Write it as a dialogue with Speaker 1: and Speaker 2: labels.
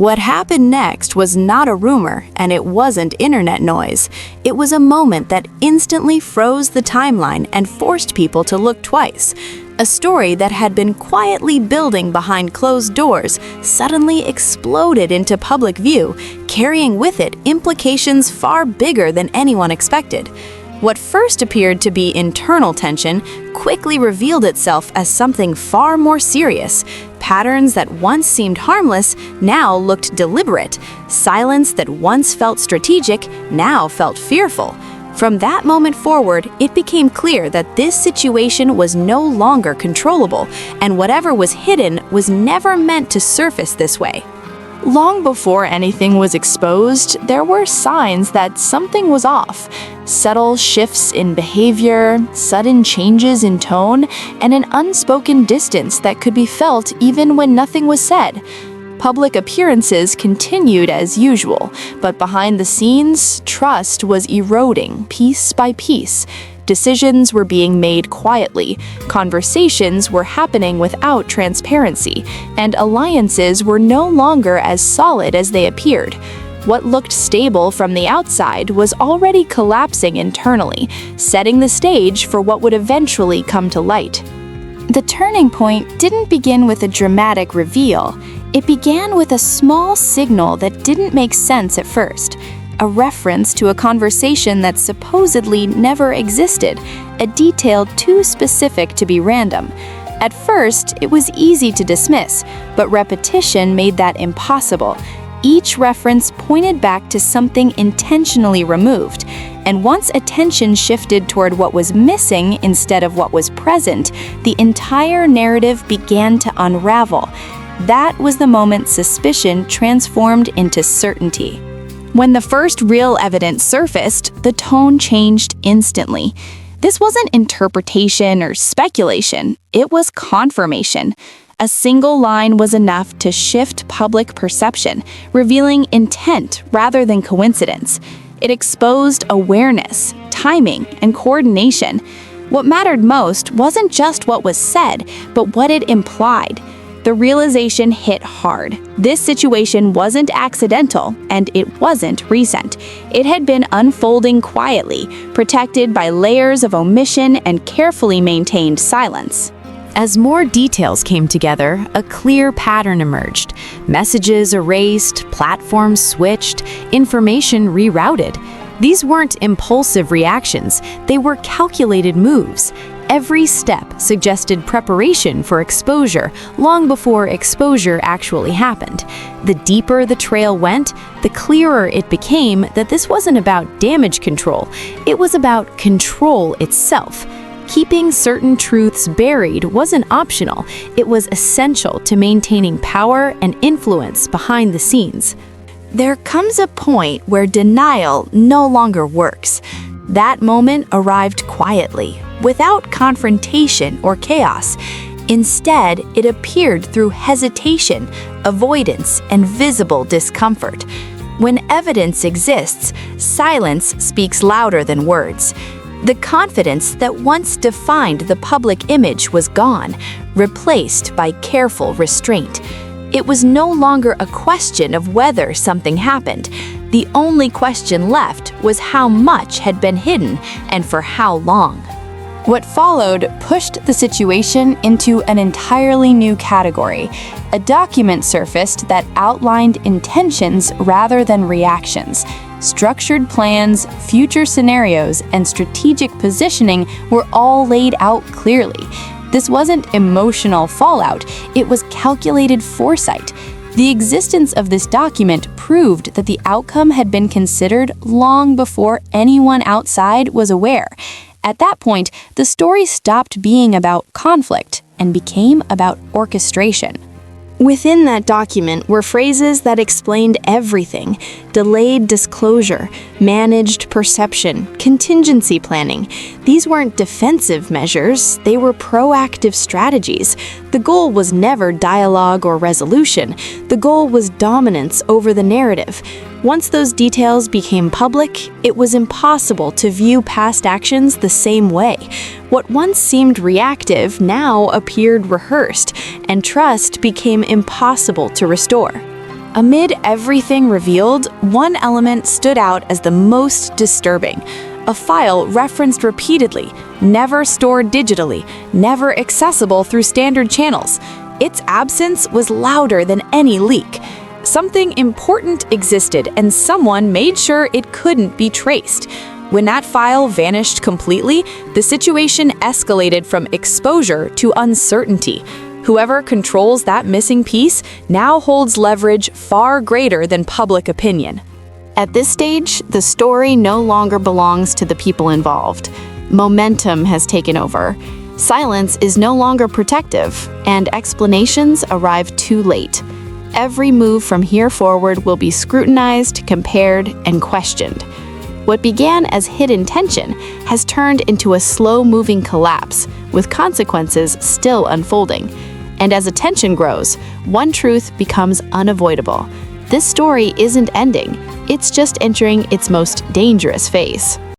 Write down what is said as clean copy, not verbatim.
Speaker 1: What happened next was not a rumor, and it wasn't internet noise. It was a moment that instantly froze the timeline and forced people to look twice. A story that had been quietly building behind closed doors suddenly exploded into public view, carrying with it implications far bigger than anyone expected. What first appeared to be internal tension quickly revealed itself as something far more serious. Patterns that once seemed harmless now looked deliberate. Silence that once felt strategic now felt fearful. From that moment forward, it became clear that this situation was no longer controllable, and whatever was hidden was never meant to surface this way.
Speaker 2: Long before anything was exposed, there were signs that something was off. Subtle shifts in behavior, sudden changes in tone, and an unspoken distance that could be felt even when nothing was said. Public appearances continued as usual, but behind the scenes, trust was eroding piece by piece. Decisions were being made quietly, conversations were happening without transparency, and alliances were no longer as solid as they appeared. What looked stable from the outside was already collapsing internally, setting the stage for what would eventually come to light. The turning point didn't begin with a dramatic reveal. It began with a small signal that didn't make sense at first. A reference to a conversation that supposedly never existed, a detail too specific to be random. At first, it was easy to dismiss, but repetition made that impossible. Each reference pointed back to something intentionally removed, and once attention shifted toward what was missing instead of what was present, the entire narrative began to unravel. That was the moment suspicion transformed into certainty. When the first real evidence surfaced, the tone changed instantly. This wasn't interpretation or speculation, it was confirmation. A single line was enough to shift public perception, revealing intent rather than coincidence. It exposed awareness, timing, and coordination. What mattered most wasn't just what was said, but what it implied. The realization hit hard. This situation wasn't accidental, and it wasn't recent. It had been unfolding quietly, protected by layers of omission and carefully maintained silence.
Speaker 1: As more details came together, a clear pattern emerged. Messages erased, platforms switched, information rerouted. These weren't impulsive reactions, they were calculated moves. Every step suggested preparation for exposure long before exposure actually happened. The deeper the trail went, the clearer it became that this wasn't about damage control, it was about control itself. Keeping certain truths buried wasn't optional, it was essential to maintaining power and influence behind the scenes. There comes a point where denial no longer works. That moment arrived quietly, without confrontation or chaos. Instead, it appeared through hesitation, avoidance, and visible discomfort. When evidence exists, silence speaks louder than words. The confidence that once defined the public image was gone, replaced by careful restraint. It was no longer a question of whether something happened. The only question left was how much had been hidden and for how long. What followed pushed the situation into an entirely new category. A document surfaced that outlined intentions rather than reactions. Structured plans, future scenarios, and strategic positioning were all laid out clearly. This wasn't emotional fallout, it was calculated foresight. The existence of this document proved that the outcome had been considered long before anyone outside was aware. At that point, the story stopped being about conflict and became about orchestration. Within that document were phrases that explained everything: delayed disclosure, managed perception, contingency planning. These weren't defensive measures, they were proactive strategies. The goal was never dialogue or resolution. The goal was dominance over the narrative. Once those details became public, it was impossible to view past actions the same way. What once seemed reactive now appeared rehearsed, and trust became impossible to restore.
Speaker 2: Amid everything revealed, one element stood out as the most disturbing. A file referenced repeatedly, never stored digitally, never accessible through standard channels. Its absence was louder than any leak. Something important existed, and someone made sure it couldn't be traced. When that file vanished completely, the situation escalated from exposure to uncertainty. Whoever controls that missing piece now holds leverage far greater than public opinion.
Speaker 1: At this stage, the story no longer belongs to the people involved. Momentum has taken over. Silence is no longer protective, and explanations arrive too late. Every move from here forward will be scrutinized, compared, and questioned. What began as hidden tension has turned into a slow-moving collapse, with consequences still unfolding. And as attention grows, one truth becomes unavoidable. This story isn't ending, it's just entering its most dangerous phase.